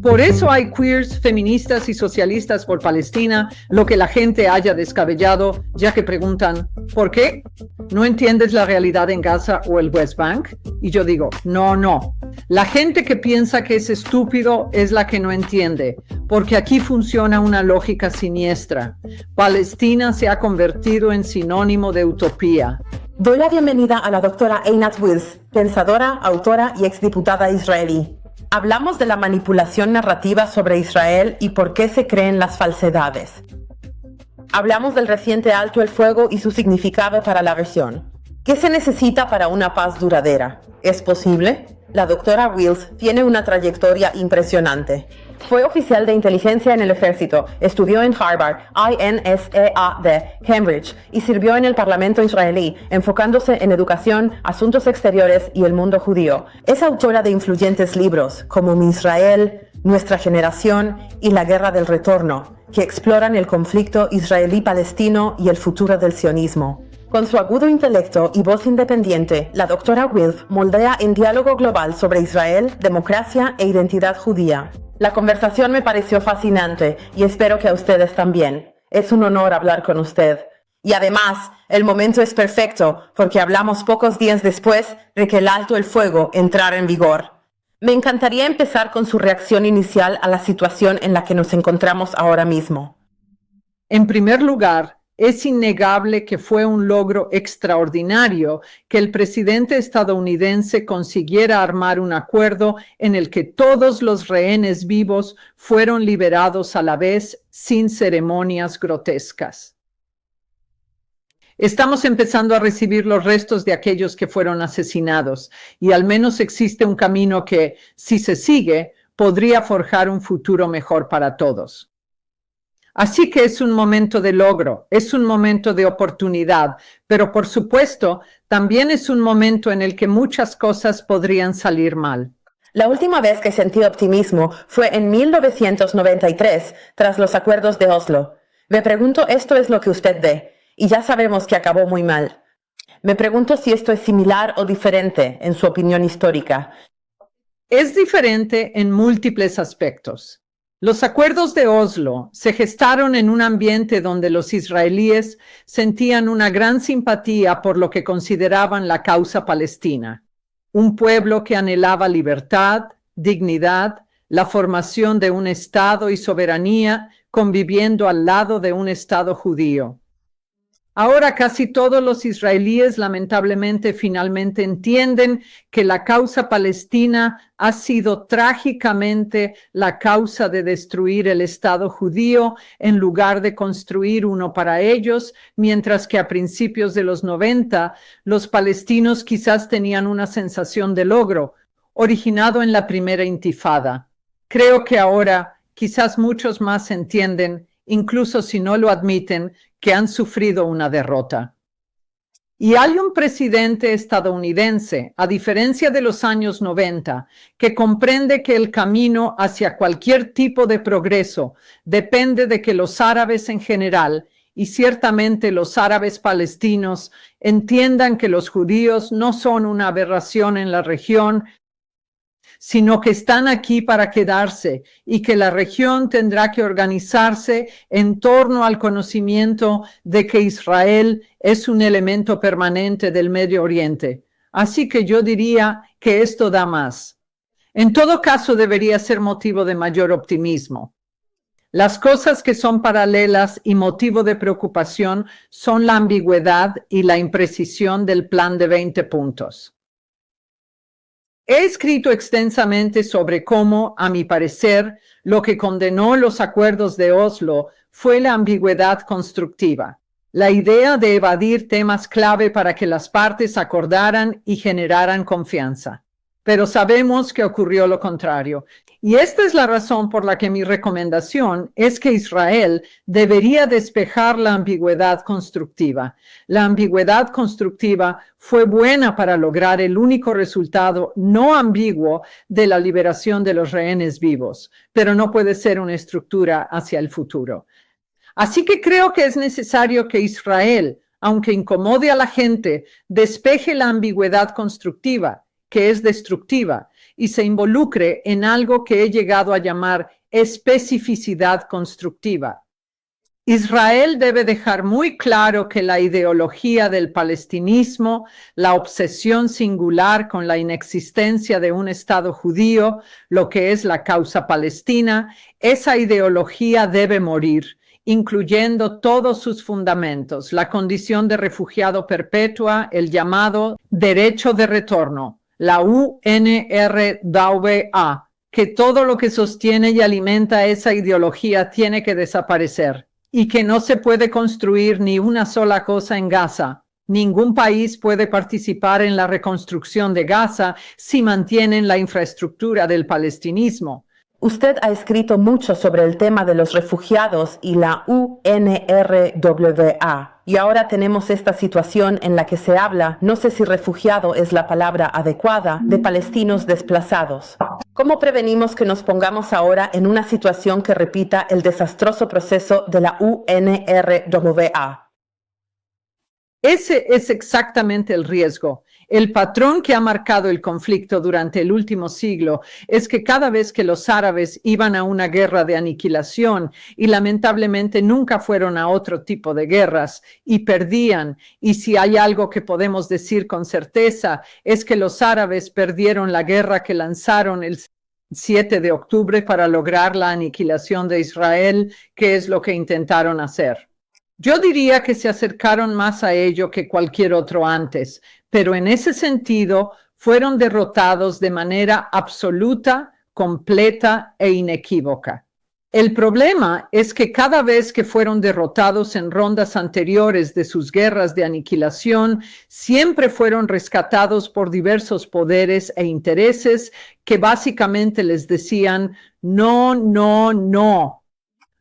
Por eso hay queers, feministas y socialistas por Palestina, lo que la gente haya descabellado, ya que preguntan, ¿por qué? ¿No entiendes la realidad en Gaza o el West Bank? Y yo digo, no. La gente que piensa que es estúpido es la que no entiende, porque aquí funciona una lógica siniestra. Palestina se ha convertido en sinónimo de utopía. Doy la bienvenida a la doctora Einat Wills, pensadora, autora y exdiputada israelí. Hablamos de la manipulación narrativa sobre Israel y por qué se creen las falsedades. Hablamos del reciente alto el fuego y su significado para la región. ¿Qué se necesita para una paz duradera? ¿Es posible? La doctora Wills tiene una trayectoria impresionante. Fue oficial de inteligencia en el ejército, estudió en Harvard, INSEAD, Cambridge y sirvió en el Parlamento israelí, enfocándose en educación, asuntos exteriores y el mundo judío. Es autora de influyentes libros como Mi Israel, Nuestra generación y La guerra del retorno, que exploran el conflicto israelí-palestino y el futuro del sionismo. Con su agudo intelecto y voz independiente, la doctora Wills moldea en diálogo global sobre Israel, democracia e identidad judía. La conversación me pareció fascinante y espero que a ustedes también. Es un honor hablar con usted. Y además, el momento es perfecto porque hablamos pocos días después de que el alto el fuego entrara en vigor. Me encantaría empezar con su reacción inicial a la situación en la que nos encontramos ahora mismo. En primer lugar, es innegable que fue un logro extraordinario que el presidente estadounidense consiguiera armar un acuerdo en el que todos los rehenes vivos fueron liberados a la vez sin ceremonias grotescas. Estamos empezando a recibir los restos de aquellos que fueron asesinados y al menos existe un camino que, si se sigue, podría forjar un futuro mejor para todos. Así que es un momento de logro, es un momento de oportunidad, pero por supuesto también es un momento en el que muchas cosas podrían salir mal. La última vez que sentí optimismo fue en 1993, tras los acuerdos de Oslo. Me pregunto, esto es lo que usted ve, y ya sabemos que acabó muy mal. Me pregunto si esto es similar o diferente en su opinión histórica. Es diferente en múltiples aspectos. Los acuerdos de Oslo se gestaron en un ambiente donde los israelíes sentían una gran simpatía por lo que consideraban la causa palestina, un pueblo que anhelaba libertad, dignidad, la formación de un Estado y soberanía conviviendo al lado de un Estado judío. Ahora casi todos los israelíes lamentablemente finalmente entienden que la causa palestina ha sido trágicamente la causa de destruir el Estado judío en lugar de construir uno para ellos, mientras que a principios de los 90 los palestinos quizás tenían una sensación de logro, originado en la primera intifada. Creo que ahora quizás muchos más entienden, incluso si no lo admiten, que han sufrido una derrota. Y hay un presidente estadounidense, a diferencia de los años 90, que comprende que el camino hacia cualquier tipo de progreso depende de que los árabes en general, y ciertamente los árabes palestinos, entiendan que los judíos no son una aberración en la región, sino que están aquí para quedarse y que la región tendrá que organizarse en torno al conocimiento de que Israel es un elemento permanente del Medio Oriente. Así que yo diría que esto da más. En todo caso, debería ser motivo de mayor optimismo. Las cosas que son paralelas y motivo de preocupación son la ambigüedad y la imprecisión del plan de 20 puntos. He escrito extensamente sobre cómo, a mi parecer, lo que condenó los acuerdos de Oslo fue la ambigüedad constructiva, la idea de evadir temas clave para que las partes acordaran y generaran confianza. Pero sabemos que ocurrió lo contrario. Y esta es la razón por la que mi recomendación es que Israel debería despejar la ambigüedad constructiva. La ambigüedad constructiva fue buena para lograr el único resultado no ambiguo de la liberación de los rehenes vivos, pero no puede ser una estructura hacia el futuro. Así que creo que es necesario que Israel, aunque incomode a la gente, despeje la ambigüedad constructiva, que es destructiva, y se involucre en algo que he llegado a llamar especificidad constructiva. Israel debe dejar muy claro que la ideología del palestinismo, la obsesión singular con la inexistencia de un Estado judío, lo que es la causa palestina, esa ideología debe morir, incluyendo todos sus fundamentos, la condición de refugiado perpetua, el llamado derecho de retorno, la UNRWA, que todo lo que sostiene y alimenta esa ideología tiene que desaparecer. Y que no se puede construir ni una sola cosa en Gaza. Ningún país puede participar en la reconstrucción de Gaza si mantienen la infraestructura del palestinismo. Usted ha escrito mucho sobre el tema de los refugiados y la UNRWA. Y ahora tenemos esta situación en la que se habla, no sé si refugiado es la palabra adecuada, de palestinos desplazados. ¿Cómo prevenimos que nos pongamos ahora en una situación que repita el desastroso proceso de la UNRWA? Ese es exactamente el riesgo. El patrón que ha marcado el conflicto durante el último siglo es que cada vez que los árabes iban a una guerra de aniquilación, y lamentablemente nunca fueron a otro tipo de guerras, y perdían, y si hay algo que podemos decir con certeza, es que los árabes perdieron la guerra que lanzaron el 7 de octubre para lograr la aniquilación de Israel, que es lo que intentaron hacer. Yo diría que se acercaron más a ello que cualquier otro antes, pero en ese sentido fueron derrotados de manera absoluta, completa e inequívoca. El problema es que cada vez que fueron derrotados en rondas anteriores de sus guerras de aniquilación, siempre fueron rescatados por diversos poderes e intereses que básicamente les decían, no, no, no.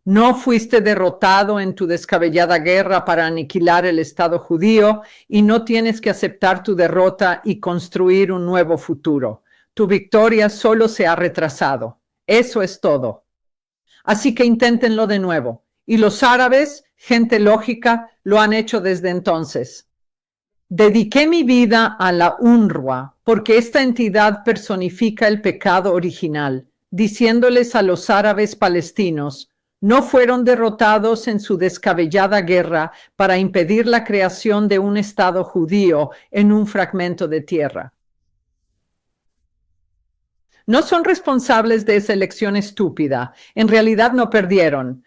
No fuiste derrotado en tu descabellada guerra para aniquilar el Estado judío y no tienes que aceptar tu derrota y construir un nuevo futuro. Tu victoria solo se ha retrasado. Eso es todo. Así que inténtenlo de nuevo. Y los árabes, gente lógica, lo han hecho desde entonces. Dediqué mi vida a la UNRWA porque esta entidad personifica el pecado original, diciéndoles a los árabes palestinos, no fueron derrotados en su descabellada guerra para impedir la creación de un Estado judío en un fragmento de tierra. No son responsables de esa elección estúpida. En realidad no perdieron.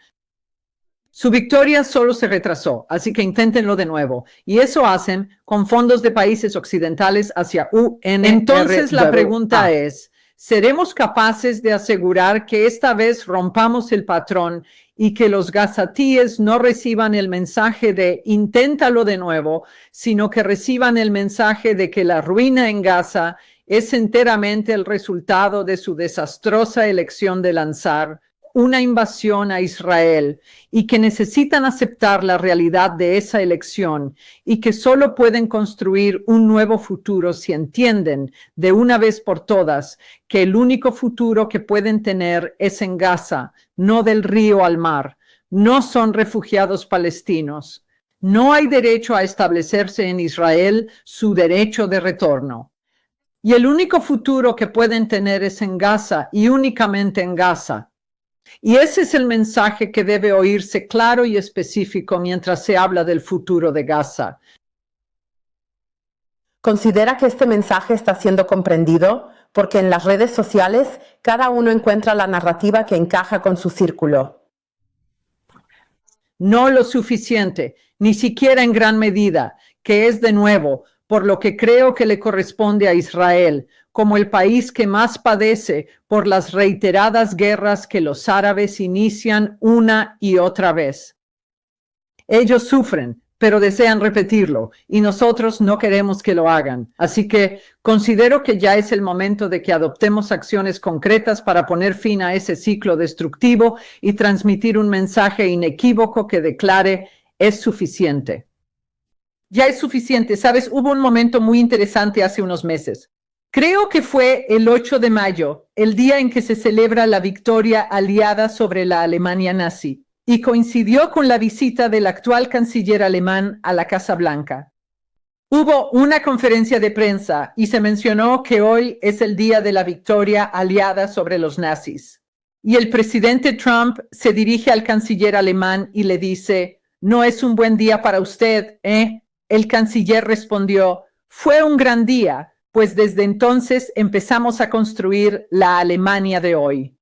Su victoria solo se retrasó, así que inténtenlo de nuevo. Y eso hacen con fondos de países occidentales hacia UNRWA. Entonces la pregunta es, ¿seremos capaces de asegurar que esta vez rompamos el patrón y que los gazatíes no reciban el mensaje de inténtalo de nuevo, sino que reciban el mensaje de que la ruina en Gaza es enteramente el resultado de su desastrosa elección de lanzar una invasión a Israel y que necesitan aceptar la realidad de esa elección y que solo pueden construir un nuevo futuro si entienden de una vez por todas que el único futuro que pueden tener es en Gaza, no del río al mar. No son refugiados palestinos. No hay derecho a establecerse en Israel, su derecho de retorno. Y el único futuro que pueden tener es en Gaza y únicamente en Gaza. Y ese es el mensaje que debe oírse claro y específico mientras se habla del futuro de Gaza. ¿Considera que este mensaje está siendo comprendido? Porque en las redes sociales cada uno encuentra la narrativa que encaja con su círculo. No lo suficiente, ni siquiera en gran medida, que es de nuevo, por lo que creo que le corresponde a Israel, como el país que más padece por las reiteradas guerras que los árabes inician una y otra vez. Ellos sufren, pero desean repetirlo, y nosotros no queremos que lo hagan. Así que considero que ya es el momento de que adoptemos acciones concretas para poner fin a ese ciclo destructivo y transmitir un mensaje inequívoco que declare, es suficiente. Ya es suficiente. Sabes, hubo un momento muy interesante hace unos meses. Creo que fue el 8 de mayo, el día en que se celebra la victoria aliada sobre la Alemania nazi, y coincidió con la visita del actual canciller alemán a la Casa Blanca. Hubo una conferencia de prensa y se mencionó que hoy es el día de la victoria aliada sobre los nazis. Y el presidente Trump se dirige al canciller alemán y le dice, no es un buen día para usted, ¿eh? El canciller respondió, fue un gran día, pues desde entonces empezamos a construir la Alemania de hoy.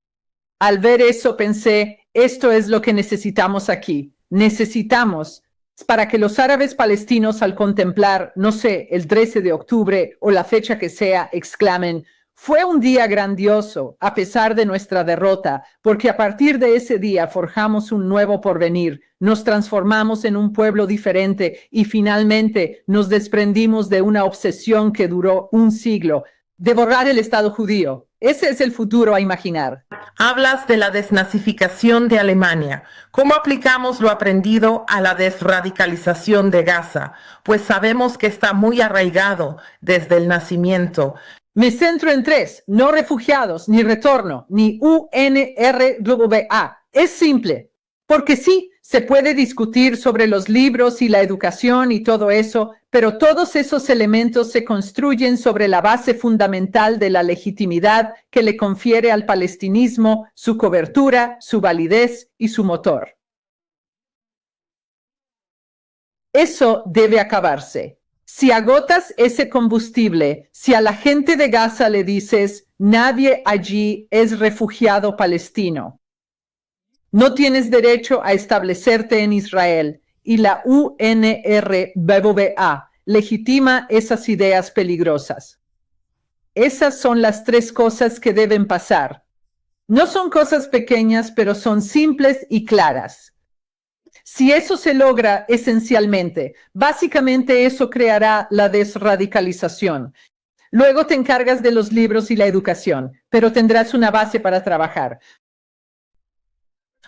Al ver eso pensé, esto es lo que necesitamos aquí. Necesitamos para que los árabes palestinos al contemplar, no sé, el 13 de octubre o la fecha que sea, exclamen, fue un día grandioso a pesar de nuestra derrota, porque a partir de ese día forjamos un nuevo porvenir, nos transformamos en un pueblo diferente y finalmente nos desprendimos de una obsesión que duró un siglo, de borrar el Estado judío. Ese es el futuro a imaginar. Hablas de la desnazificación de Alemania. ¿Cómo aplicamos lo aprendido a la desradicalización de Gaza? Pues sabemos que está muy arraigado desde el nacimiento. Me centro en 3, no refugiados, ni retorno, ni UNRWA. Es simple, porque sí, se puede discutir sobre los libros y la educación y todo eso, pero todos esos elementos se construyen sobre la base fundamental de la legitimidad que le confiere al palestinismo su cobertura, su validez y su motor. Eso debe acabarse. Si agotas ese combustible, si a la gente de Gaza le dices, nadie allí es refugiado palestino, no tienes derecho a establecerte en Israel y la UNRWA legitima esas ideas peligrosas. Esas son las 3 cosas que deben pasar. No son cosas pequeñas, pero son simples y claras. Si eso se logra esencialmente, básicamente eso creará la desradicalización. Luego te encargas de los libros y la educación, pero tendrás una base para trabajar.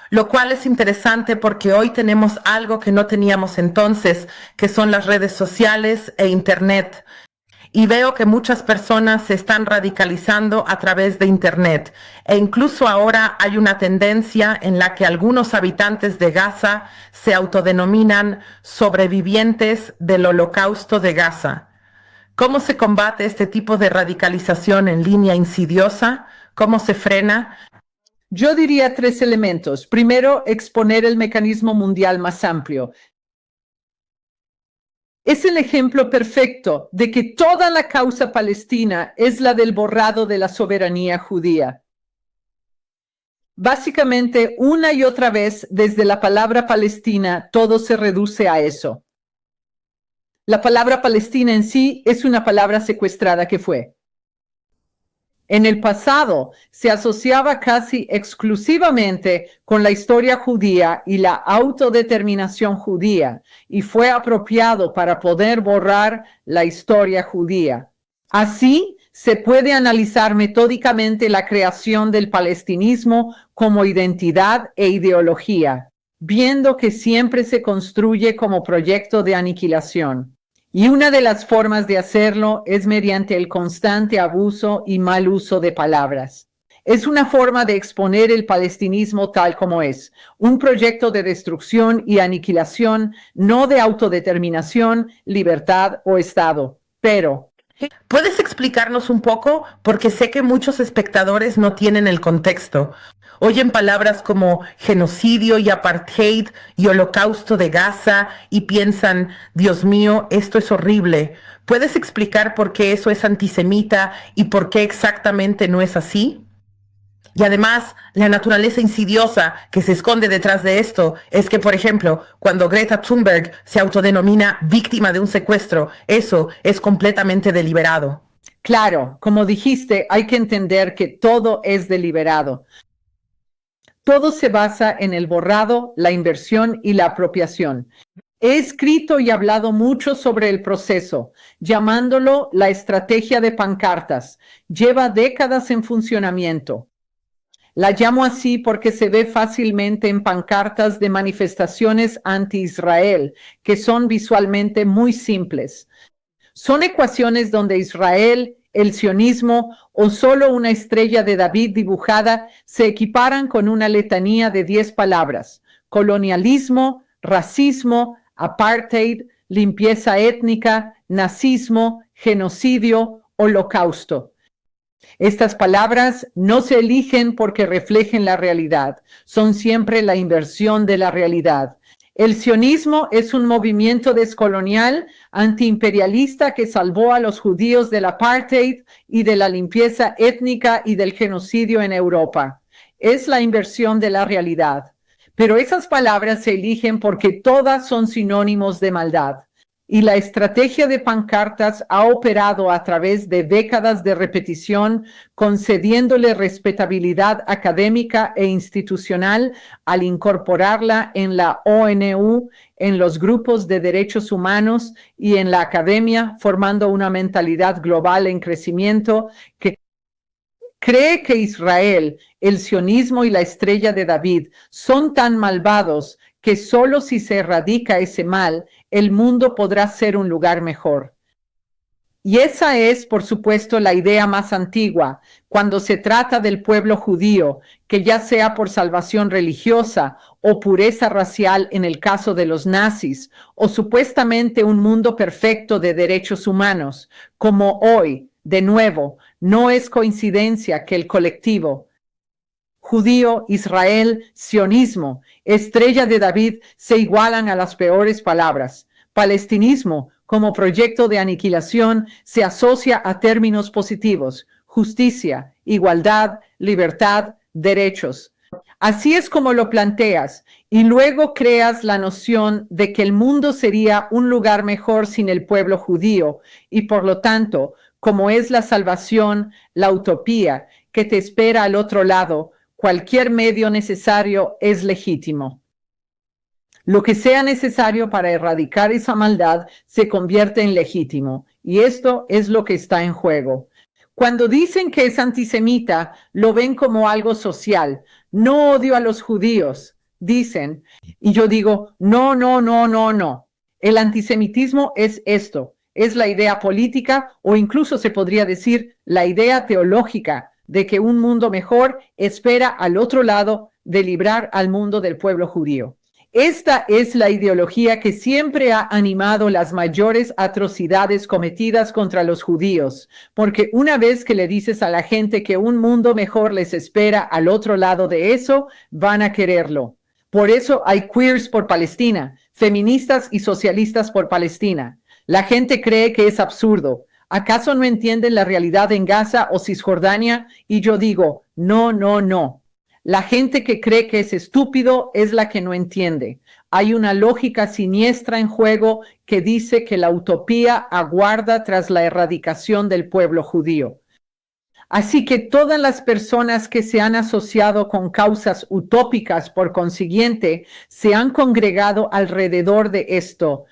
Lo cual es interesante porque hoy tenemos algo que no teníamos entonces, que son las redes sociales e Internet. Y veo que muchas personas se están radicalizando a través de Internet. E incluso ahora hay una tendencia en la que algunos habitantes de Gaza se autodenominan sobrevivientes del Holocausto de Gaza. ¿Cómo se combate este tipo de radicalización en línea insidiosa? ¿Cómo se frena? Yo diría 3 elementos. Primero, exponer el mecanismo mundial más amplio. Es el ejemplo perfecto de que toda la causa palestina es la del borrado de la soberanía judía. Básicamente, una y otra vez, desde la palabra Palestina, todo se reduce a eso. La palabra Palestina en sí es una palabra secuestrada que fue. En el pasado se asociaba casi exclusivamente con la historia judía y la autodeterminación judía, y fue apropiado para poder borrar la historia judía. Así, se puede analizar metódicamente la creación del palestinismo como identidad e ideología, viendo que siempre se construye como proyecto de aniquilación. Y una de las formas de hacerlo es mediante el constante abuso y mal uso de palabras. Es una forma de exponer el palestinismo tal como es, un proyecto de destrucción y aniquilación, no de autodeterminación, libertad o Estado, pero... ¿Puedes explicarnos un poco? Porque sé que muchos espectadores no tienen el contexto. Oyen palabras como genocidio y apartheid y holocausto de Gaza y piensan, Dios mío, esto es horrible. ¿Puedes explicar por qué eso es antisemita y por qué exactamente no es así? Y además, la naturaleza insidiosa que se esconde detrás de esto es que, por ejemplo, cuando Greta Thunberg se autodenomina víctima de un secuestro, eso es completamente deliberado. Claro, como dijiste, hay que entender que todo es deliberado. Todo se basa en el borrado, la inversión y la apropiación. He escrito y hablado mucho sobre el proceso, llamándolo la estrategia de pancartas. Lleva décadas en funcionamiento. La llamo así porque se ve fácilmente en pancartas de manifestaciones anti-Israel, que son visualmente muy simples. Son ecuaciones donde Israel, el sionismo o solo una estrella de David dibujada se equiparan con una letanía de 10 palabras: colonialismo, racismo, apartheid, limpieza étnica, nazismo, genocidio, holocausto. Estas palabras no se eligen porque reflejen la realidad, son siempre la inversión de la realidad. El sionismo es un movimiento descolonial antiimperialista que salvó a los judíos del apartheid y de la limpieza étnica y del genocidio en Europa. Es la inversión de la realidad. Pero esas palabras se eligen porque todas son sinónimos de maldad. Y la estrategia de pancartas ha operado a través de décadas de repetición, concediéndole respetabilidad académica e institucional al incorporarla en la ONU, en los grupos de derechos humanos y en la academia, formando una mentalidad global en crecimiento que cree que Israel, el sionismo y la estrella de David son tan malvados que solo si se erradica ese mal, el mundo podrá ser un lugar mejor. Y esa es, por supuesto, la idea más antigua, cuando se trata del pueblo judío, que ya sea por salvación religiosa o pureza racial en el caso de los nazis, o supuestamente un mundo perfecto de derechos humanos, como hoy, de nuevo, no es coincidencia que el colectivo judío, Israel, sionismo, estrella de David se igualan a las peores palabras. Palestinismo, como proyecto de aniquilación, se asocia a términos positivos: justicia, igualdad, libertad, derechos. Así es como lo planteas, y luego creas la noción de que el mundo sería un lugar mejor sin el pueblo judío, y por lo tanto, como es la salvación, la utopía que te espera al otro lado, cualquier medio necesario es legítimo. Lo que sea necesario para erradicar esa maldad se convierte en legítimo, y esto es lo que está en juego. Cuando dicen que es antisemita, lo ven como algo social. No odio a los judíos, dicen, y yo digo, no, no, no, no, no. El antisemitismo es esto, es la idea política, o incluso se podría decir la idea teológica de que un mundo mejor espera al otro lado de librar al mundo del pueblo judío. Esta es la ideología que siempre ha animado las mayores atrocidades cometidas contra los judíos, porque una vez que le dices a la gente que un mundo mejor les espera al otro lado de eso, van a quererlo. Por eso hay queers por Palestina, feministas y socialistas por Palestina. La gente cree que es absurdo. ¿Acaso no entienden la realidad en Gaza o Cisjordania? Y yo digo, no, no, no. La gente que cree que es estúpido es la que no entiende. Hay una lógica siniestra en juego que dice que la utopía aguarda tras la erradicación del pueblo judío. Así que todas las personas que se han asociado con causas utópicas, por consiguiente, se han congregado alrededor de esto.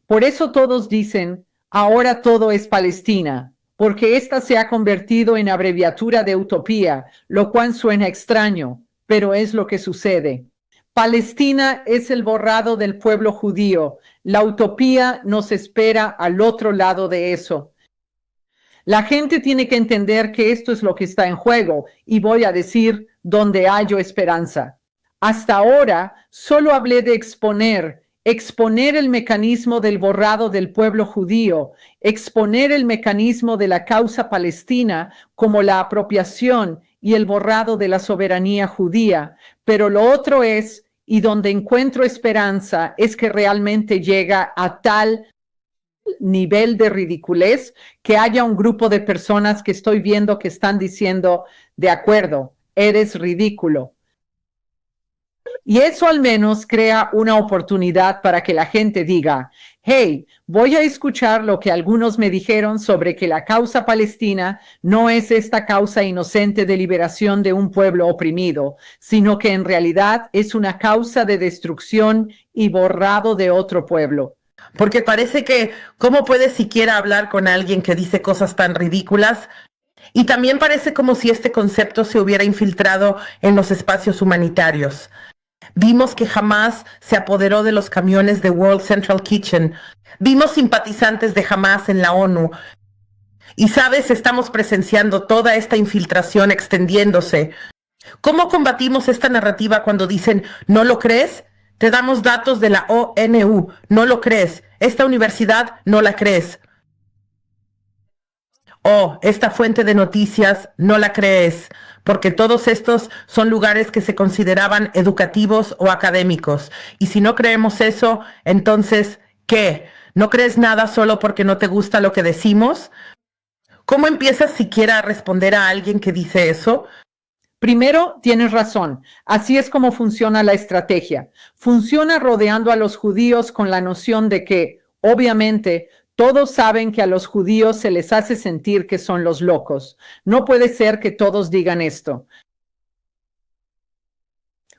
Por eso todos dicen, ahora todo es Palestina, porque esta se ha convertido en abreviatura de utopía, lo cual suena extraño, pero es lo que sucede. Palestina es el borrado del pueblo judío. La utopía nos espera al otro lado de eso. La gente tiene que entender que esto es lo que está en juego, y voy a decir donde hallo esperanza. Hasta ahora solo hablé de exponer el mecanismo del borrado del pueblo judío, exponer el mecanismo de la causa palestina como la apropiación y el borrado de la soberanía judía, pero lo otro es, y donde encuentro esperanza, es que realmente llega a tal nivel de ridiculez que haya un grupo de personas que estoy viendo que están diciendo, de acuerdo, eres ridículo. Y eso al menos crea una oportunidad para que la gente diga, hey, voy a escuchar lo que algunos me dijeron sobre que la causa palestina no es esta causa inocente de liberación de un pueblo oprimido, sino que en realidad es una causa de destrucción y borrado de otro pueblo. Porque parece que, ¿cómo puedes siquiera hablar con alguien que dice cosas tan ridículas? Y también parece como si este concepto se hubiera infiltrado en los espacios humanitarios. Vimos que Hamas se apoderó de los camiones de World Central Kitchen. Vimos simpatizantes de Hamas en la ONU. Y sabes, estamos presenciando toda esta infiltración extendiéndose. ¿Cómo combatimos esta narrativa cuando dicen, ¿no lo crees? Te damos datos de la ONU, no lo crees. Esta universidad no la crees. Oh, esta fuente de noticias no la crees, porque todos estos son lugares que se consideraban educativos o académicos. Y si no creemos eso, entonces, ¿qué? ¿No crees nada solo porque no te gusta lo que decimos? ¿Cómo empiezas siquiera a responder a alguien que dice eso? Primero, tienes razón. Así es como funciona la estrategia. Funciona rodeando a los judíos con la noción de que, obviamente, todos saben que a los judíos se les hace sentir que son los locos. No puede ser que todos digan esto.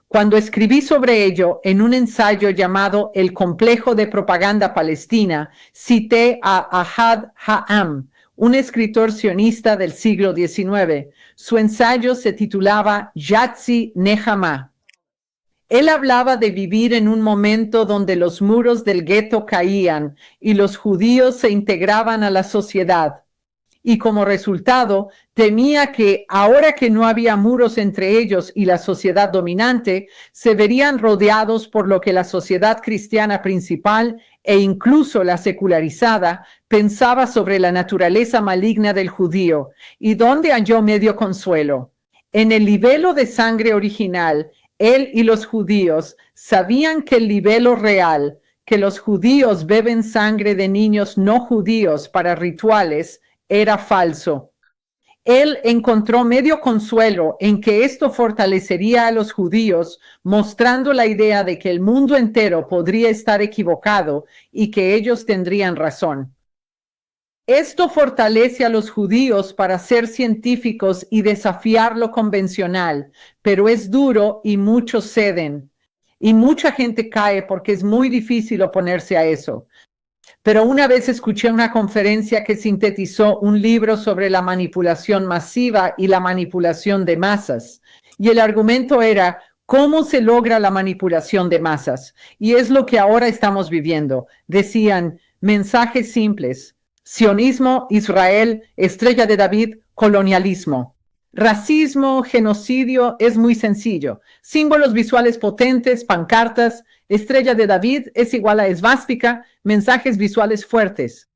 Cuando escribí sobre ello en un ensayo llamado El complejo de propaganda palestina, cité a Ahad Ha'am, un escritor sionista del siglo XIX. Su ensayo se titulaba Yatzi Nehama. Él hablaba de vivir en un momento donde los muros del gueto caían y los judíos se integraban a la sociedad. Y como resultado, temía que, ahora que no había muros entre ellos y la sociedad dominante, se verían rodeados por lo que la sociedad cristiana principal e incluso la secularizada pensaba sobre la naturaleza maligna del judío, y donde halló medio consuelo. En el libelo de sangre original, él y los judíos sabían que el libelo real, que los judíos beben sangre de niños no judíos para rituales, era falso. Él encontró medio consuelo en que esto fortalecería a los judíos, mostrando la idea de que el mundo entero podría estar equivocado y que ellos tendrían razón. Esto fortalece a los judíos para ser científicos y desafiar lo convencional, pero es duro y muchos ceden. Y mucha gente cae porque es muy difícil oponerse a eso. Pero una vez escuché una conferencia que sintetizó un libro sobre la manipulación masiva y la manipulación de masas. Y el argumento era, ¿cómo se logra la manipulación de masas? Y es lo que ahora estamos viviendo. Decían, mensajes simples: sionismo, Israel, estrella de David, colonialismo. Racismo, genocidio, es muy sencillo. Símbolos visuales potentes, pancartas, estrella de David es igual a esvástica, mensajes visuales fuertes.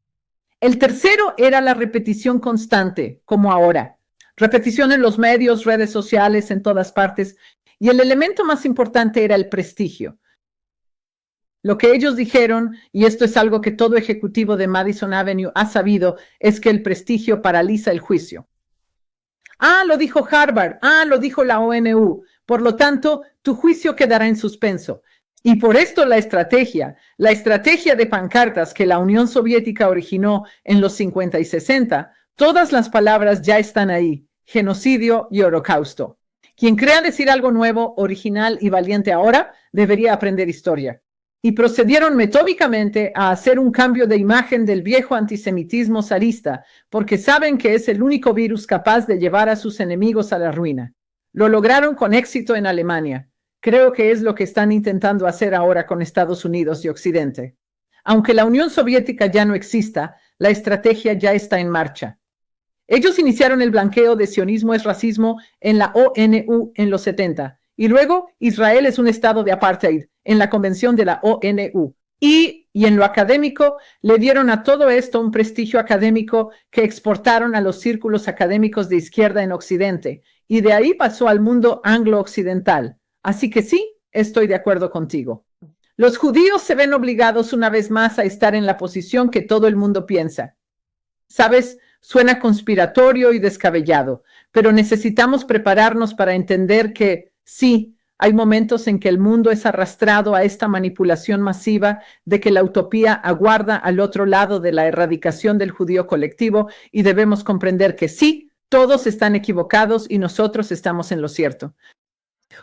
El tercero era la repetición constante, como ahora. Repetición en los medios, redes sociales, en todas partes. Y el elemento más importante era el prestigio. Lo que ellos dijeron, y esto es algo que todo ejecutivo de Madison Avenue ha sabido, es que el prestigio paraliza el juicio. Ah, lo dijo Harvard. Ah, lo dijo la ONU. Por lo tanto, tu juicio quedará en suspenso. Y por esto la estrategia de pancartas que la Unión Soviética originó en los 50 y 60, todas las palabras ya están ahí: genocidio y holocausto. Quien crea decir algo nuevo, original y valiente ahora, debería aprender historia. Y procedieron metódicamente a hacer un cambio de imagen del viejo antisemitismo zarista, porque saben que es el único virus capaz de llevar a sus enemigos a la ruina. Lo lograron con éxito en Alemania. Creo que es lo que están intentando hacer ahora con Estados Unidos y Occidente. Aunque la Unión Soviética ya no exista, la estrategia ya está en marcha. Ellos iniciaron el blanqueo de sionismo es racismo en la ONU en los 70. Y luego Israel es un estado de apartheid en la convención de la ONU. Y en lo académico le dieron a todo esto un prestigio académico que exportaron a los círculos académicos de izquierda en Occidente. Y de ahí pasó al mundo anglo-occidental. Así que sí, estoy de acuerdo contigo. Los judíos se ven obligados una vez más a estar en la posición que todo el mundo piensa. ¿Sabes? Suena conspiratorio y descabellado, pero necesitamos prepararnos para entender que sí, hay momentos en que el mundo es arrastrado a esta manipulación masiva de que la utopía aguarda al otro lado de la erradicación del judío colectivo, y debemos comprender que sí, todos están equivocados y nosotros estamos en lo cierto.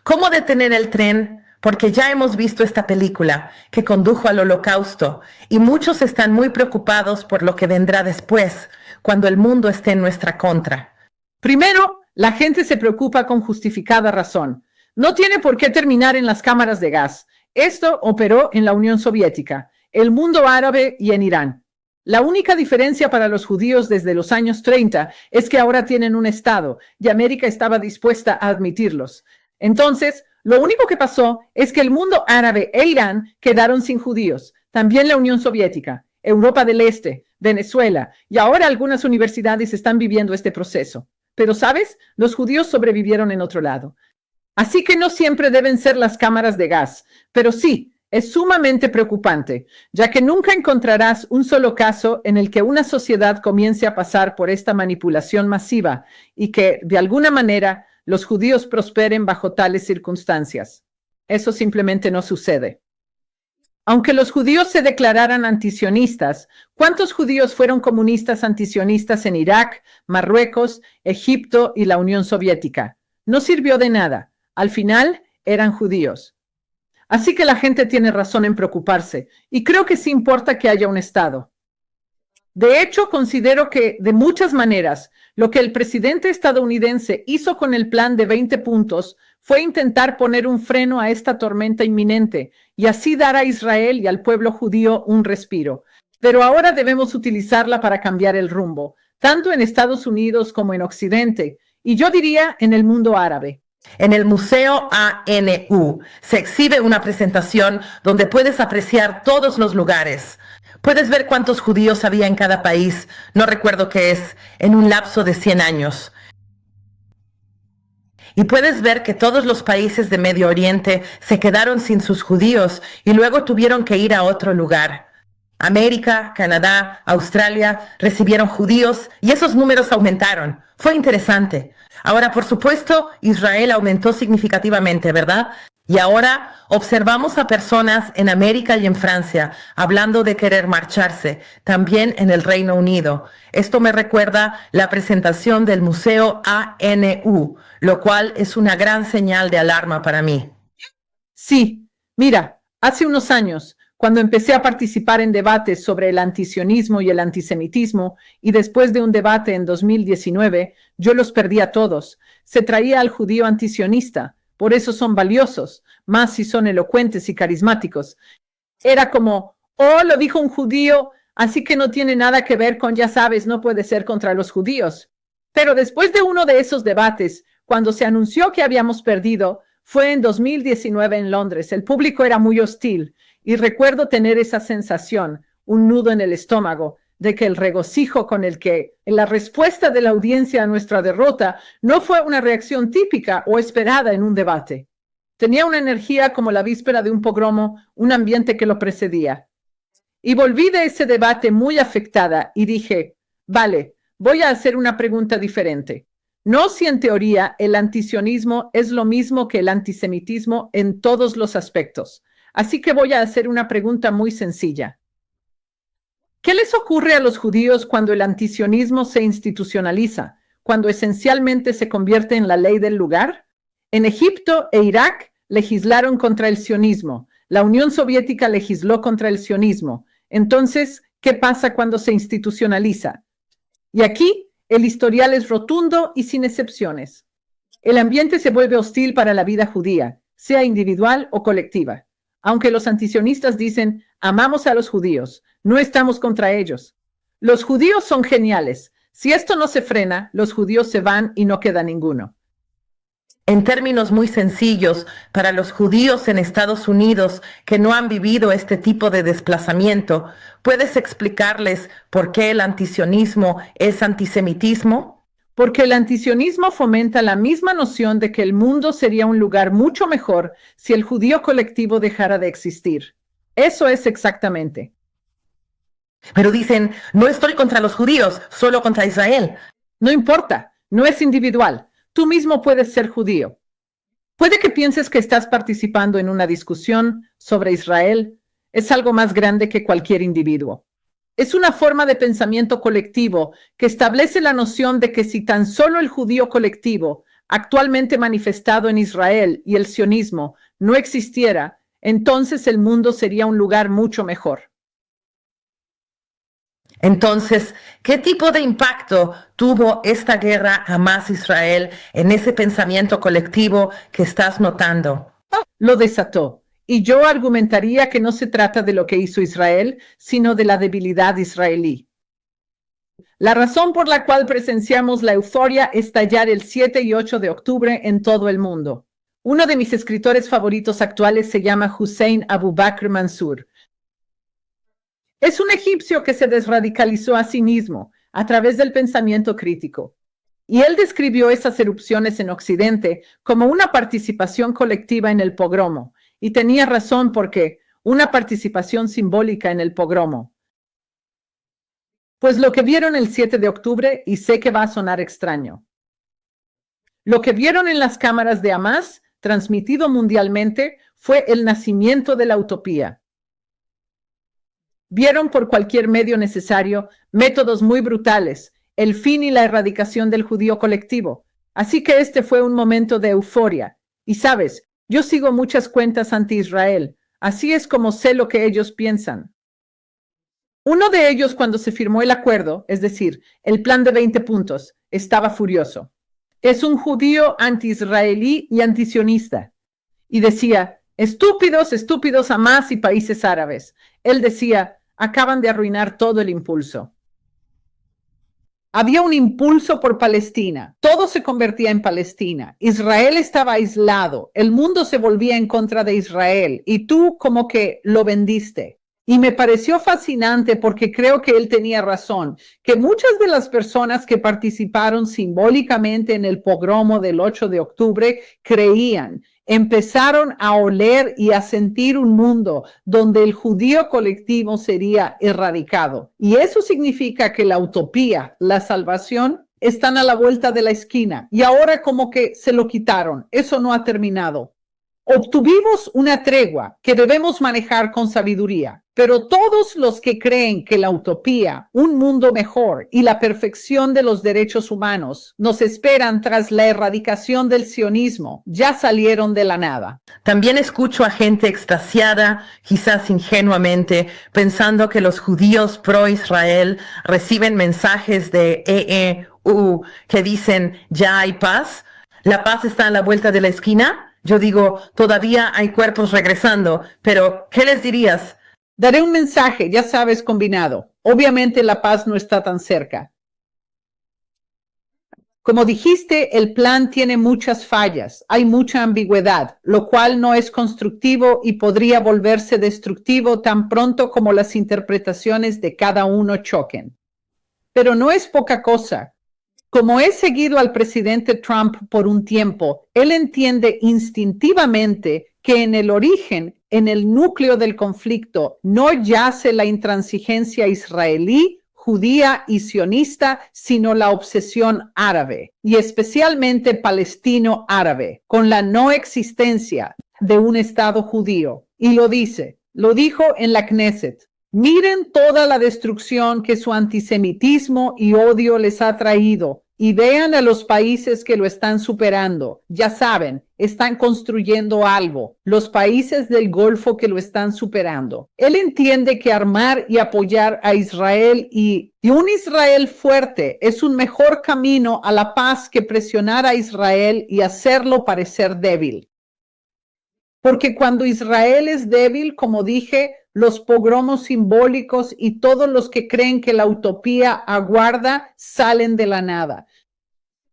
¿Cómo detener el tren? Porque ya hemos visto esta película que condujo al Holocausto y muchos están muy preocupados por lo que vendrá después, cuando el mundo esté en nuestra contra. Primero, la gente se preocupa con justificada razón. No tiene por qué terminar en las cámaras de gas. Esto operó en la Unión Soviética, el mundo árabe y en Irán. La única diferencia para los judíos desde los años 30 es que ahora tienen un Estado y América estaba dispuesta a admitirlos. Entonces, Lo único que pasó es que el mundo árabe e Irán quedaron sin judíos, también la Unión Soviética, Europa del Este, Venezuela, y ahora algunas universidades están viviendo este proceso. Pero, ¿sabes? Los judíos sobrevivieron en otro lado. Así que no siempre deben ser las cámaras de gas, pero sí, es sumamente preocupante, ya que nunca encontrarás un solo caso en el que una sociedad comience a pasar por esta manipulación masiva y que, de alguna manera, los judíos prosperen bajo tales circunstancias. Eso simplemente no sucede. Aunque los judíos se declararan antisionistas, ¿cuántos judíos fueron comunistas antisionistas en Irak, Marruecos, Egipto y la Unión Soviética? No sirvió de nada. Al final, eran judíos. Así que la gente tiene razón en preocuparse, y creo que sí importa que haya un Estado. De hecho, considero que, de muchas maneras, lo que el presidente estadounidense hizo con el plan de 20 puntos fue intentar poner un freno a esta tormenta inminente y así dar a Israel y al pueblo judío un respiro. Pero ahora debemos utilizarla para cambiar el rumbo, tanto en Estados Unidos como en Occidente, y yo diría en el mundo árabe. En el Museo ANU se exhibe una presentación donde puedes apreciar todos los lugares. Puedes ver cuántos judíos había en cada país, no recuerdo qué es, en un lapso de 100 años. Y puedes ver que todos los países de Medio Oriente se quedaron sin sus judíos y luego tuvieron que ir a otro lugar. América, Canadá, Australia recibieron judíos y esos números aumentaron. Fue interesante. Ahora, por supuesto, Israel aumentó significativamente, ¿verdad? Y ahora observamos a personas en América y en Francia hablando de querer marcharse, también en el Reino Unido. Esto me recuerda la presentación del Museo ANU, lo cual es una gran señal de alarma para mí. Sí, mira, hace unos años, cuando empecé a participar en debates sobre el antisionismo y el antisemitismo, y después de un debate en 2019, yo los perdí a todos. Se traía al judío antisionista, por eso son valiosos, más si son elocuentes y carismáticos. Era como, oh, lo dijo un judío, así que no tiene nada que ver con, ya sabes, no puede ser contra los judíos. Pero después de uno de esos debates, cuando se anunció que habíamos perdido, fue en 2019 en Londres. El público era muy hostil y recuerdo tener esa sensación, un nudo en el estómago, de que el regocijo con el que la respuesta de la audiencia a nuestra derrota no fue una reacción típica o esperada en un debate. Tenía una energía como la víspera de un pogromo, un ambiente que lo precedía. Y volví de ese debate muy afectada y dije, vale, voy a hacer una pregunta diferente. No si en teoría el antisionismo es lo mismo que el antisemitismo en todos los aspectos. Así que voy a hacer una pregunta muy sencilla. ¿Qué les ocurre a los judíos cuando el antisionismo se institucionaliza, cuando esencialmente se convierte en la ley del lugar? En Egipto e Irak legislaron contra el sionismo. La Unión Soviética legisló contra el sionismo. Entonces, ¿qué pasa cuando se institucionaliza? Y aquí, el historial es rotundo y sin excepciones. El ambiente se vuelve hostil para la vida judía, sea individual o colectiva. Aunque los antisionistas dicen, amamos a los judíos, no estamos contra ellos. Los judíos son geniales. Si esto no se frena, los judíos se van y no queda ninguno. En términos muy sencillos, para los judíos en Estados Unidos que no han vivido este tipo de desplazamiento, ¿puedes explicarles por qué el antisionismo es antisemitismo? Porque el antisionismo fomenta la misma noción de que el mundo sería un lugar mucho mejor si el judío colectivo dejara de existir. Eso es exactamente. Pero dicen, no estoy contra los judíos, solo contra Israel. No importa, no es individual. Tú mismo puedes ser judío. Puede que pienses que estás participando en una discusión sobre Israel. Es algo más grande que cualquier individuo. Es una forma de pensamiento colectivo que establece la noción de que si tan solo el judío colectivo, actualmente manifestado en Israel y el sionismo, no existiera, entonces el mundo sería un lugar mucho mejor. Entonces, ¿qué tipo de impacto tuvo esta guerra Hamás-Israel en ese pensamiento colectivo que estás notando? Lo desató. Y yo argumentaría que no se trata de lo que hizo Israel, sino de la debilidad israelí. La razón por la cual presenciamos la euforia estallar el 7 y 8 de octubre en todo el mundo. Uno de mis escritores favoritos actuales se llama Hussein Abu Bakr Mansur. Es un egipcio que se desradicalizó a sí mismo a través del pensamiento crítico. Y él describió esas erupciones en Occidente como una participación colectiva en el pogromo. Y tenía razón porque una participación simbólica en el pogromo. Pues lo que vieron el 7 de octubre, y sé que va a sonar extraño, lo que vieron en las cámaras de Hamas, transmitido mundialmente, fue el nacimiento de la utopía. Vieron por cualquier medio necesario métodos muy brutales, el fin y la erradicación del judío colectivo. Así que este fue un momento de euforia. Y sabes, yo sigo muchas cuentas anti-Israel. Así es como sé lo que ellos piensan. Uno de ellos, cuando se firmó el acuerdo, es decir, el plan de 20 puntos, estaba furioso. Es un judío anti-israelí y antisionista. Y decía, estúpidos, estúpidos Hamas y países árabes. Él decía, acaban de arruinar todo el impulso. Había un impulso por Palestina. Todo se convertía en Palestina. Israel estaba aislado. El mundo se volvía en contra de Israel. Y tú como que lo vendiste. Y me pareció fascinante porque creo que él tenía razón, que muchas de las personas que participaron simbólicamente en el pogromo del 8 de octubre creían, empezaron a oler y a sentir un mundo donde el judío colectivo sería erradicado. Y eso significa que la utopía, la salvación, están a la vuelta de la esquina. Y ahora como que se lo quitaron. Eso no ha terminado. Obtuvimos una tregua que debemos manejar con sabiduría, pero todos los que creen que la utopía, un mundo mejor y la perfección de los derechos humanos nos esperan tras la erradicación del sionismo ya salieron de la nada. También escucho a gente extasiada, quizás ingenuamente, pensando que los judíos pro-Israel reciben mensajes de que dicen ya hay paz, la paz está a la vuelta de la esquina. Yo digo, todavía hay cuerpos regresando, pero ¿qué les dirías? Daré un mensaje, ya sabes, combinado. Obviamente la paz no está tan cerca. Como dijiste, el plan tiene muchas fallas, hay mucha ambigüedad, lo cual no es constructivo y podría volverse destructivo tan pronto como las interpretaciones de cada uno choquen. Pero no es poca cosa. Como he seguido al presidente Trump por un tiempo, él entiende instintivamente que en el origen, en el núcleo del conflicto, no yace la intransigencia israelí, judía y sionista, sino la obsesión árabe, y especialmente palestino-árabe, con la no existencia de un Estado judío. Y lo dijo en la Knesset. Miren toda la destrucción que su antisemitismo y odio les ha traído y vean a los países que lo están superando. Ya saben, están construyendo algo. Los países del Golfo que lo están superando. Él entiende que armar y apoyar a Israel y un Israel fuerte es un mejor camino a la paz que presionar a Israel y hacerlo parecer débil. Porque cuando Israel es débil, como dije, los pogromos simbólicos y todos los que creen que la utopía aguarda salen de la nada.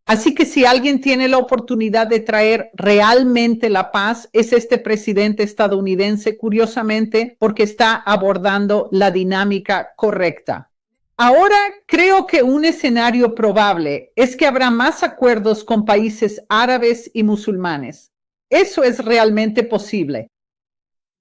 Así que si alguien tiene la oportunidad de traer realmente la paz, es este presidente estadounidense, curiosamente, porque está abordando la dinámica correcta. Ahora creo que un escenario probable es que habrá más acuerdos con países árabes y musulmanes. Eso es realmente posible.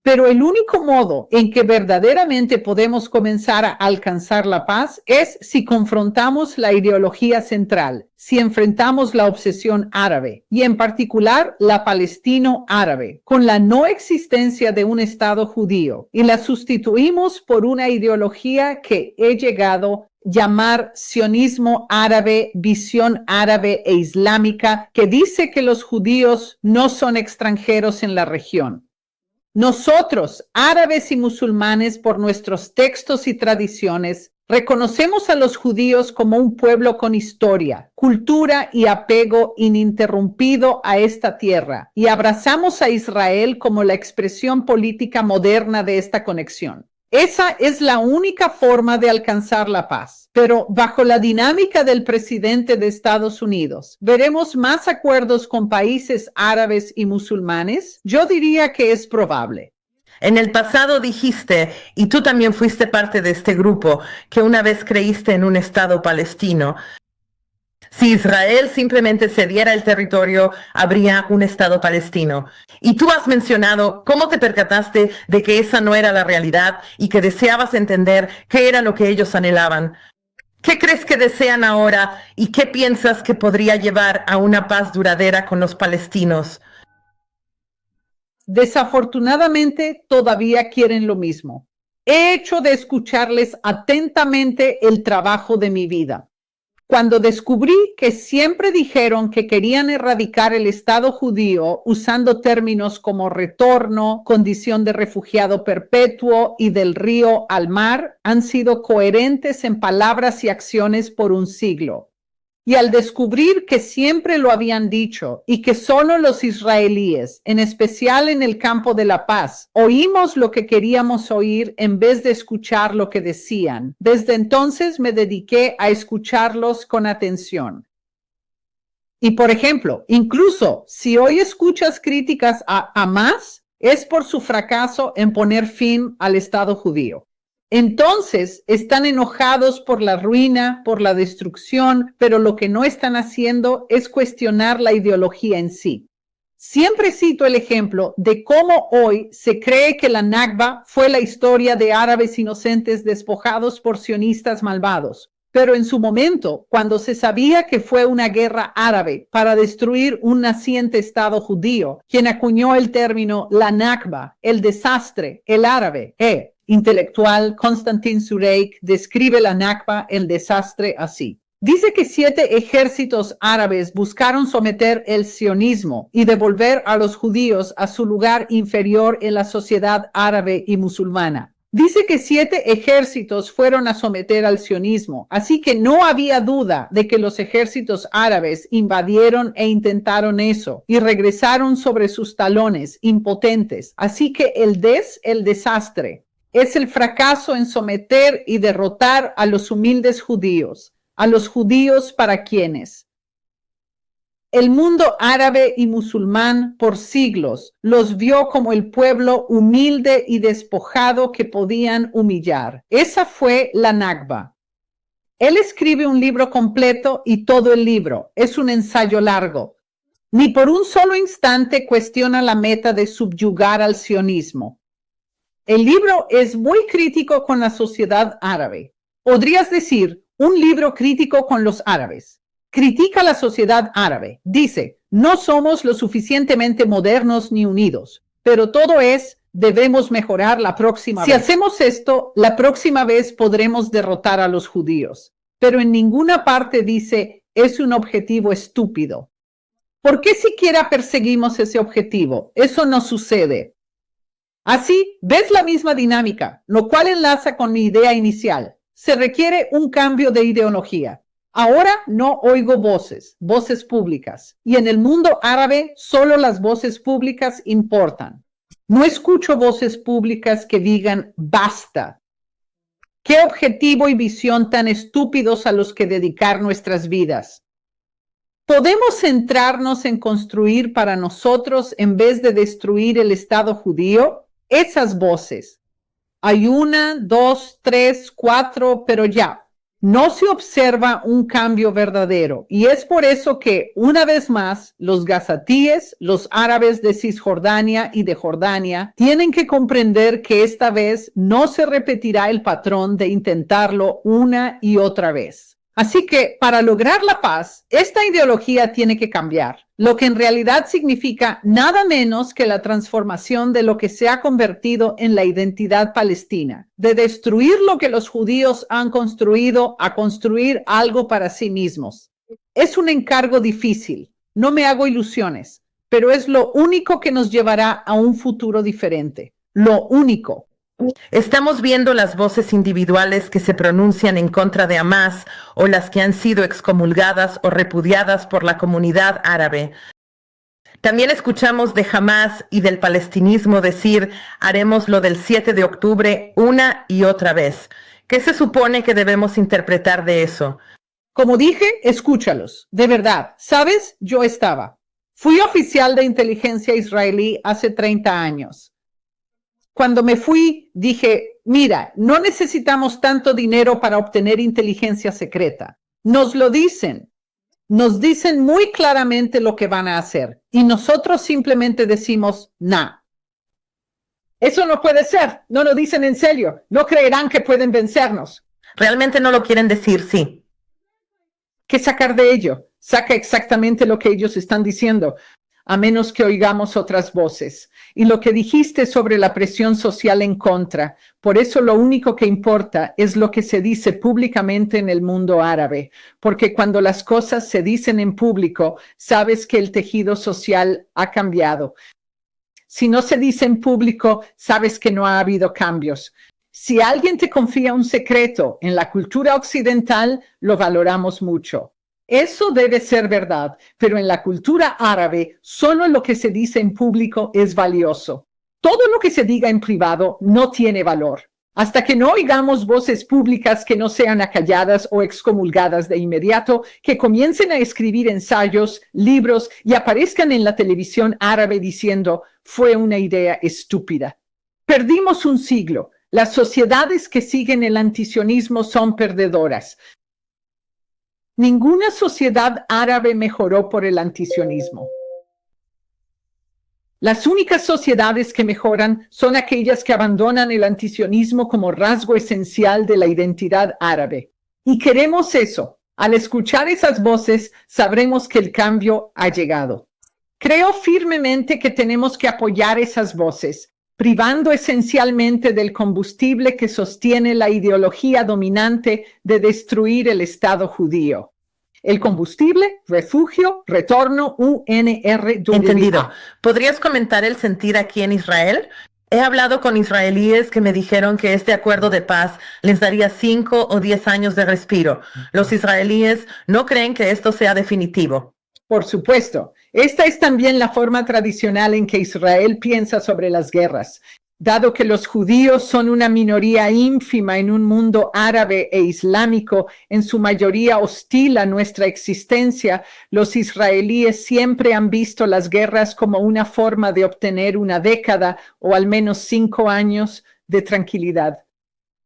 Pero el único modo en que verdaderamente podemos comenzar a alcanzar la paz es si confrontamos la ideología central, si enfrentamos la obsesión árabe, y en particular la palestino-árabe, con la no existencia de un Estado judío, y la sustituimos por una ideología que he llegado a llamar sionismo árabe, visión árabe e islámica, que dice que los judíos no son extranjeros en la región. Nosotros, árabes y musulmanes, por nuestros textos y tradiciones, reconocemos a los judíos como un pueblo con historia, cultura y apego ininterrumpido a esta tierra, y abrazamos a Israel como la expresión política moderna de esta conexión. Esa es la única forma de alcanzar la paz. Pero bajo la dinámica del presidente de Estados Unidos, ¿veremos más acuerdos con países árabes y musulmanes? Yo diría que es probable. En el pasado dijiste, y tú también fuiste parte de este grupo, que una vez creíste en un Estado palestino. Si Israel simplemente cediera el territorio, habría un Estado palestino. Y tú has mencionado cómo te percataste de que esa no era la realidad y que deseabas entender qué era lo que ellos anhelaban. ¿Qué crees que desean ahora y qué piensas que podría llevar a una paz duradera con los palestinos? Desafortunadamente, todavía quieren lo mismo. He hecho de escucharles atentamente el trabajo de mi vida. Cuando descubrí que siempre dijeron que querían erradicar el Estado judío usando términos como retorno, condición de refugiado perpetuo y del río al mar, han sido coherentes en palabras y acciones por un siglo. Y al descubrir que siempre lo habían dicho y que solo los israelíes, en especial en el campo de la paz, oímos lo que queríamos oír en vez de escuchar lo que decían, desde entonces me dediqué a escucharlos con atención. Y por ejemplo, incluso si hoy escuchas críticas a Hamas, es por su fracaso en poner fin al Estado judío. Entonces están enojados por la ruina, por la destrucción, pero lo que no están haciendo es cuestionar la ideología en sí. Siempre cito el ejemplo de cómo hoy se cree que la Nakba fue la historia de árabes inocentes despojados por sionistas malvados. Pero en su momento, cuando se sabía que fue una guerra árabe para destruir un naciente Estado judío, quien acuñó el término la Nakba, el desastre, el árabe, intelectual Konstantin Sureik describe la Nakba, el desastre, así. Dice que 7 ejércitos árabes buscaron someter el sionismo y devolver a los judíos a su lugar inferior en la sociedad árabe y musulmana. Dice que 7 ejércitos fueron a someter al sionismo, así que no había duda de que los ejércitos árabes invadieron e intentaron eso y regresaron sobre sus talones, impotentes. Así que el desastre, es el fracaso en someter y derrotar a los humildes judíos, a los judíos para quienes el mundo árabe y musulmán por siglos los vio como el pueblo humilde y despojado que podían humillar. Esa fue la Nakba. Él escribe un libro completo y todo el libro es un ensayo largo. Ni por un solo instante cuestiona la meta de subyugar al sionismo. El libro es muy crítico con la sociedad árabe. Podrías decir, un libro crítico con los árabes. Critica la sociedad árabe. Dice, no somos lo suficientemente modernos ni unidos, pero todo es, debemos mejorar la próxima vez. Si hacemos esto, la próxima vez podremos derrotar a los judíos. Pero en ninguna parte dice, es un objetivo estúpido. ¿Por qué siquiera perseguimos ese objetivo? Eso no sucede. Así, ves la misma dinámica, lo cual enlaza con mi idea inicial. Se requiere un cambio de ideología. Ahora no oigo voces públicas, y en el mundo árabe solo las voces públicas importan. No escucho voces públicas que digan basta. ¿Qué objetivo y visión tan estúpidos a los que dedicar nuestras vidas? ¿Podemos centrarnos en construir para nosotros en vez de destruir el Estado judío? Esas voces. Hay 1, 2, 3, 4, pero ya. No se observa un cambio verdadero y es por eso que, una vez más, los gazatíes, los árabes de Cisjordania y de Jordania, tienen que comprender que esta vez no se repetirá el patrón de intentarlo una y otra vez. Así que, para lograr la paz, esta ideología tiene que cambiar, lo que en realidad significa nada menos que la transformación de lo que se ha convertido en la identidad palestina, de destruir lo que los judíos han construido a construir algo para sí mismos. Es un encargo difícil, no me hago ilusiones, pero es lo único que nos llevará a un futuro diferente, lo único. Estamos viendo las voces individuales que se pronuncian en contra de Hamas o las que han sido excomulgadas o repudiadas por la comunidad árabe. También escuchamos de Hamás y del palestinismo decir, haremos lo del 7 de octubre una y otra vez. ¿Qué se supone que debemos interpretar de eso? Como dije, escúchalos. De verdad, ¿sabes? Yo estaba. Fui oficial de inteligencia israelí hace 30 años. Cuando me fui, dije, mira, no necesitamos tanto dinero para obtener inteligencia secreta. Nos lo dicen. Nos dicen muy claramente lo que van a hacer. Y nosotros simplemente decimos, nah. Eso no puede ser. No lo dicen en serio. No creerán que pueden vencernos. Realmente no lo quieren decir, sí. ¿Qué sacar de ello? Saca exactamente lo que ellos están diciendo, a menos que oigamos otras voces. Y lo que dijiste sobre la presión social en contra, por eso lo único que importa es lo que se dice públicamente en el mundo árabe, porque cuando las cosas se dicen en público, sabes que el tejido social ha cambiado. Si no se dice en público, sabes que no ha habido cambios. Si alguien te confía un secreto en la cultura occidental, lo valoramos mucho. Eso debe ser verdad, pero en la cultura árabe, solo lo que se dice en público es valioso. Todo lo que se diga en privado no tiene valor. Hasta que no oigamos voces públicas que no sean acalladas o excomulgadas de inmediato, que comiencen a escribir ensayos, libros y aparezcan en la televisión árabe diciendo, fue una idea estúpida. Perdimos un siglo. Las sociedades que siguen el antisionismo son perdedoras. Ninguna sociedad árabe mejoró por el antisionismo. Las únicas sociedades que mejoran son aquellas que abandonan el antisionismo como rasgo esencial de la identidad árabe. Y queremos eso. Al escuchar esas voces, sabremos que el cambio ha llegado. Creo firmemente que tenemos que apoyar esas voces, privando esencialmente del combustible que sostiene la ideología dominante de destruir el Estado judío. El combustible, refugio, retorno, UNRWA. Entendido. ¿Podrías comentar el sentir aquí en Israel? He hablado con israelíes que me dijeron que este acuerdo de paz les daría 5 o 10 años de respiro. Los israelíes no creen que esto sea definitivo. Por supuesto. Esta es también la forma tradicional en que Israel piensa sobre las guerras. Dado que los judíos son una minoría ínfima en un mundo árabe e islámico, en su mayoría hostil a nuestra existencia, los israelíes siempre han visto las guerras como una forma de obtener una década o al menos 5 años de tranquilidad.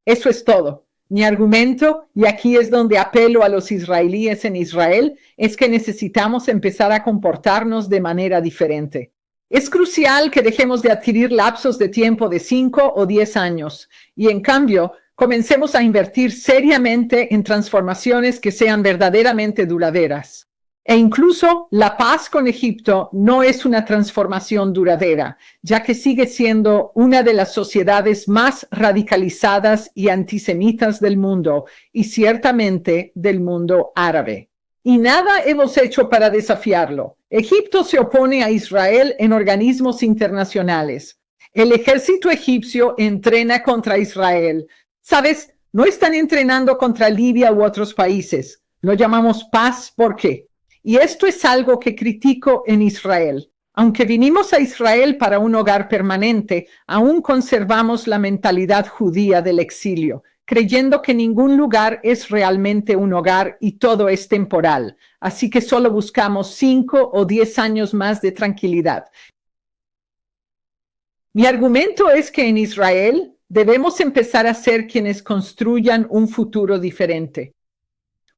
Eso es todo. Mi argumento, y aquí es donde apelo a los israelíes en Israel, es que necesitamos empezar a comportarnos de manera diferente. Es crucial que dejemos de adquirir lapsos de tiempo de 5 o 10 años y, en cambio, comencemos a invertir seriamente en transformaciones que sean verdaderamente duraderas. E incluso la paz con Egipto no es una transformación duradera, ya que sigue siendo una de las sociedades más radicalizadas y antisemitas del mundo y ciertamente del mundo árabe. Y nada hemos hecho para desafiarlo. Egipto se opone a Israel en organismos internacionales. El ejército egipcio entrena contra Israel. ¿Sabes? No están entrenando contra Libia u otros países. Lo llamamos paz, ¿por qué? Y esto es algo que critico en Israel. Aunque vinimos a Israel para un hogar permanente, aún conservamos la mentalidad judía del exilio, creyendo que ningún lugar es realmente un hogar y todo es temporal. Así que solo buscamos 5 o 10 años más de tranquilidad. Mi argumento es que en Israel debemos empezar a ser quienes construyan un futuro diferente.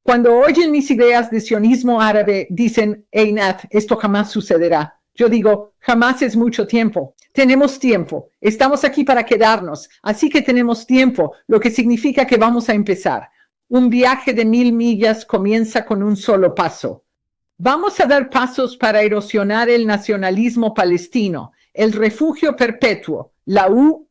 Cuando oyen mis ideas de sionismo árabe, dicen, Einat, esto jamás sucederá. Yo digo, jamás es mucho tiempo. Tenemos tiempo. Estamos aquí para quedarnos. Así que tenemos tiempo, lo que significa que vamos a empezar. Un viaje de 1000 millas comienza con un solo paso. Vamos a dar pasos para erosionar el nacionalismo palestino, el refugio perpetuo, la UNRWA,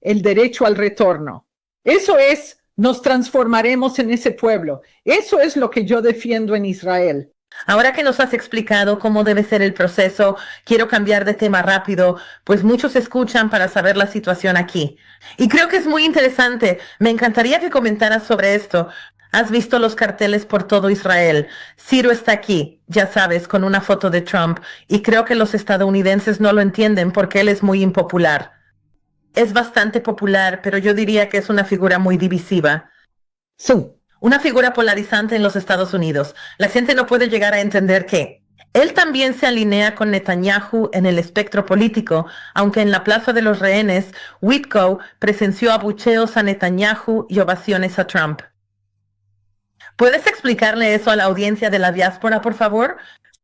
el derecho al retorno. Eso es, nos transformaremos en ese pueblo. Eso es lo que yo defiendo en Israel. Ahora que nos has explicado cómo debe ser el proceso, quiero cambiar de tema rápido, pues muchos escuchan para saber la situación aquí. Y creo que es muy interesante. Me encantaría que comentaras sobre esto. Has visto los carteles por todo Israel. Ciro está aquí, ya sabes, con una foto de Trump, y creo que los estadounidenses no lo entienden porque él es muy impopular. Es bastante popular, pero yo diría que es una figura muy divisiva. Sí. Una figura polarizante en los Estados Unidos. La gente no puede llegar a entender que él también se alinea con Netanyahu en el espectro político, aunque en la Plaza de los Rehenes, Witkow presenció abucheos a Netanyahu y ovaciones a Trump. ¿Puedes explicarle eso a la audiencia de la diáspora, por favor?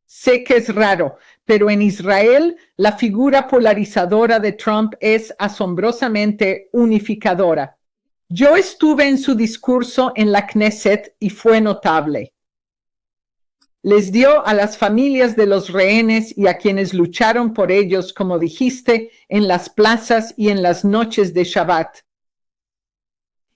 Sé que es raro, pero en Israel la figura polarizadora de Trump es asombrosamente unificadora. Yo estuve en su discurso en la Knesset y fue notable. Les dio a las familias de los rehenes y a quienes lucharon por ellos, como dijiste, en las plazas y en las noches de Shabbat.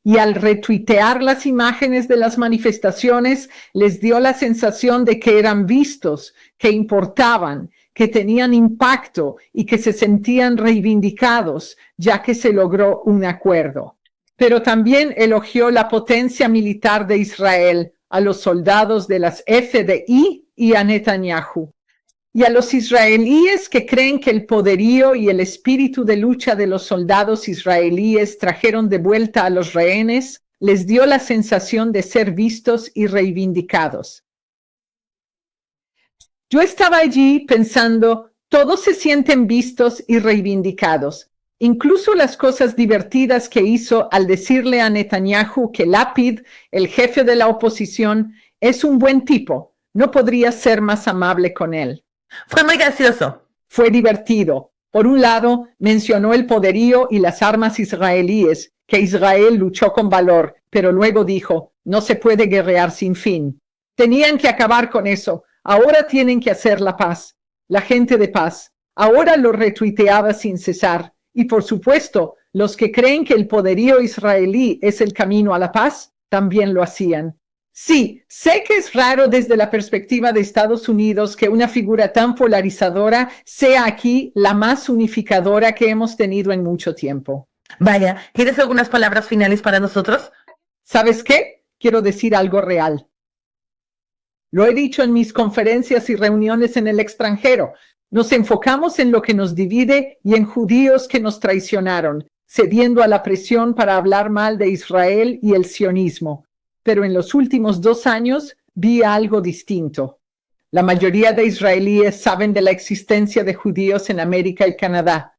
Y al retuitear las imágenes de las manifestaciones, les dio la sensación de que eran vistos, que importaban, que tenían impacto y que se sentían reivindicados, ya que se logró un acuerdo. Pero también elogió la potencia militar de Israel, a los soldados de las FDI y a Netanyahu. Y a los israelíes que creen que el poderío y el espíritu de lucha de los soldados israelíes trajeron de vuelta a los rehenes, les dio la sensación de ser vistos y reivindicados. Yo estaba allí pensando, todos se sienten vistos y reivindicados. Incluso las cosas divertidas que hizo al decirle a Netanyahu que Lapid, el jefe de la oposición, es un buen tipo. No podría ser más amable con él. Fue muy gracioso. Fue divertido. Por un lado, mencionó el poderío y las armas israelíes, que Israel luchó con valor, pero luego dijo, no se puede guerrear sin fin. Tenían que acabar con eso. Ahora tienen que hacer la paz. La gente de paz. Ahora lo retuiteaba sin cesar. Y por supuesto, los que creen que el poderío israelí es el camino a la paz, también lo hacían. Sí, sé que es raro desde la perspectiva de Estados Unidos que una figura tan polarizadora sea aquí la más unificadora que hemos tenido en mucho tiempo. Vaya, ¿tienes algunas palabras finales para nosotros? ¿Sabes qué? Quiero decir algo real. Lo he dicho en mis conferencias y reuniones en el extranjero. Nos enfocamos en lo que nos divide y en judíos que nos traicionaron, cediendo a la presión para hablar mal de Israel y el sionismo. Pero en los últimos 2 años vi algo distinto. La mayoría de israelíes saben de la existencia de judíos en América y Canadá.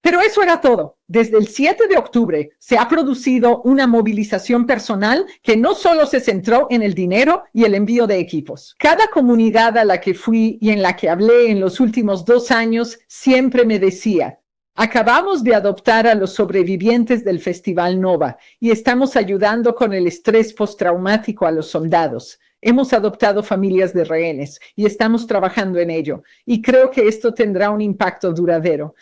Pero eso era todo. Desde el 7 de octubre se ha producido una movilización personal que no solo se centró en el dinero y el envío de equipos. Cada comunidad a la que fui y en la que hablé en los últimos 2 años siempre me decía, acabamos de adoptar a los sobrevivientes del Festival Nova y estamos ayudando con el estrés postraumático a los soldados. Hemos adoptado familias de rehenes y estamos trabajando en ello. Y creo que esto tendrá un impacto duradero.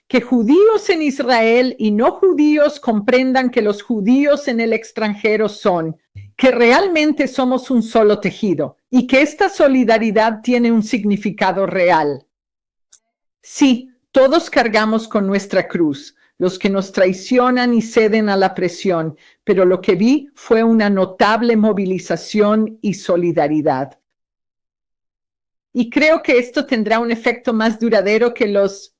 Que judíos en Israel y no judíos comprendan que los judíos en el extranjero son, que realmente somos un solo tejido y que esta solidaridad tiene un significado real. Sí, todos cargamos con nuestra cruz, los que nos traicionan y ceden a la presión, pero lo que vi fue una notable movilización y solidaridad. Y creo que esto tendrá un efecto más duradero que los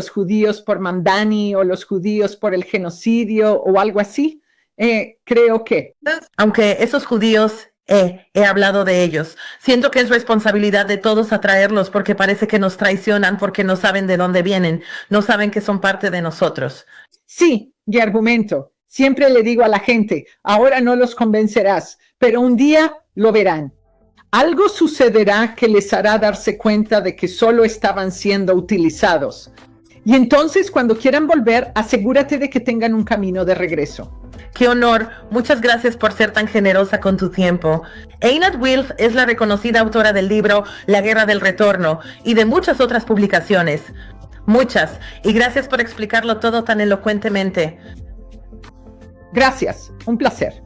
judíos por Mamdani o los judíos por el genocidio o algo así. Creo que. Aunque esos judíos, he hablado de ellos. Siento que es responsabilidad de todos atraerlos porque parece que nos traicionan porque no saben de dónde vienen, no saben que son parte de nosotros. Sí, y argumento. Siempre le digo a la gente, ahora no los convencerás, pero un día lo verán. Algo sucederá que les hará darse cuenta de que solo estaban siendo utilizados. Y entonces, cuando quieran volver, asegúrate de que tengan un camino de regreso. ¡Qué honor! Muchas gracias por ser tan generosa con tu tiempo. Einat Wilf es la reconocida autora del libro La Guerra del Retorno y de muchas otras publicaciones. Muchas. Y gracias por explicarlo todo tan elocuentemente. Gracias. Un placer.